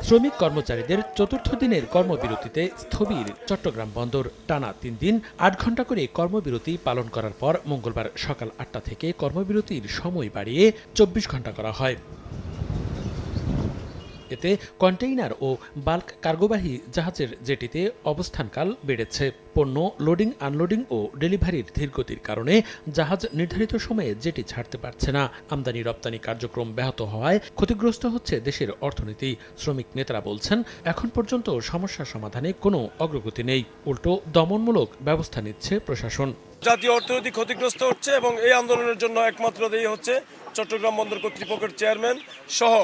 শ্রমিক কর্মচারীদের চতুর্থ দিনের কর্মবিরতিতে স্থবির চট্টগ্রাম বন্দর। টানা ৩ দিন ৮ ঘণ্টা করে কর্মবিরতি পালন করার পর মঙ্গলবার সকাল ৮টা থেকে কর্মবিরতির সময় বাড়িয়ে ২৪ ঘণ্টা করা হয়। এতে কন্টেইনার ও বাল্ক কার্গোবাহী জাহাজের জেটিতে অবস্থানকাল বেড়েছে। পণ্য লোডিং আনলোডিং ও ডেলিভারির ধীরগতির কারণে জাহাজ নির্ধারিত সময়ে জেটি ছাড়তে পারছে না। আমদানি রপ্তানি কার্যক্রম ব্যাহত হওয়ায় ক্ষতিগ্রস্ত হচ্ছে দেশের অর্থনীতি। শ্রমিক নেতারা বলছেন, এখন পর্যন্ত সমস্যা সমাধানে কোনো অগ্রগতি নেই, উল্টো দমনমূলক ব্যবস্থা নিচ্ছে প্রশাসন। জাতীয় অর্থনীতি ক্ষতিগ্রস্ত হচ্ছে এবং এই আন্দোলনের জন্য একমাত্র দেই হচ্ছে চট্টগ্রাম বন্দর কর্তৃপক্ষের চেয়ারম্যান সহ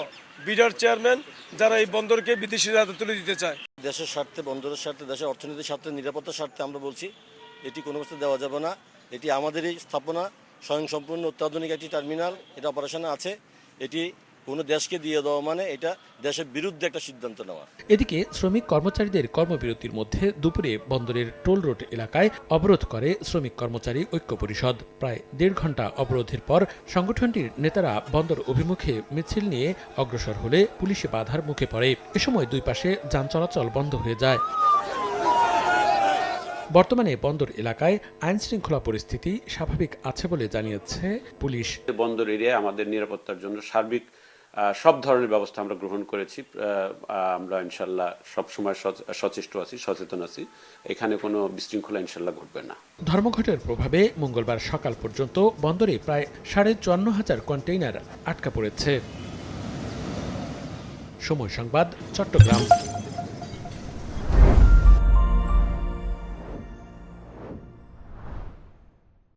বিডার চেয়ারম্যান, যারা এই বন্দরকে বিদেশিদের হাতে তুলে দিতে চায়। দেশের স্বার্থে, বন্দরের স্বার্থে, দেশের অর্থনীতির স্বার্থে, নিরাপত্তার স্বার্থে আমরা বলছি এটি কোনো অবস্থা দেওয়া যাবে না। এটি আমাদেরই স্থাপনা, স্বয়ংসম্পূর্ণ অত্যাধুনিক একটি টার্মিনাল, এটা অপারেশনে আছে। এটি কোনো দেশকে দিয়ে দেওয়া মানে এটা দেশের বিরুদ্ধে একটা সিদ্ধান্ত নেওয়া। এদিকে শ্রমিক কর্মচারীদের কর্মবিরতির মধ্যে দুপুরে বন্দরের টোল রোড এলাকায় অবরোধ করে শ্রমিক কর্মচারী ঐক্য পরিষদ। প্রায় ১.৫ ঘণ্টা অবরোধের পর সংগঠনটির নেতারা বন্দর অভিমুখে মিছিল নিয়ে অগ্রসর হলে পুলিশে বাধার মুখে পড়ে। এ সময় দুই পাশে যান চলাচল বন্ধ হয়ে যায়। বর্তমানে বন্দর এলাকায় আইন শৃঙ্খলা পরিস্থিতি স্বাভাবিক আছে বলে জানিয়েছে পুলিশ। বন্দর এরিয়ায় আমাদের নিরাপত্তার জন্য সার্বিক সব ধরনের ব্যবস্থা আমরা গ্রহণ করেছি। আমরা ইনশাল্লাহ সবসময় সচেষ্ট আছি, সচেতন আছি। এখানে কোনো বিশৃঙ্খলা ইনশাল্লাহ ঘটবে না। ধর্মঘটের প্রভাবে মঙ্গলবার সকাল পর্যন্ত বন্দরে প্রায় ৫৫,০০০ কন্টেইনার আটকা পড়েছে। সময় সংবাদ, চট্টগ্রাম।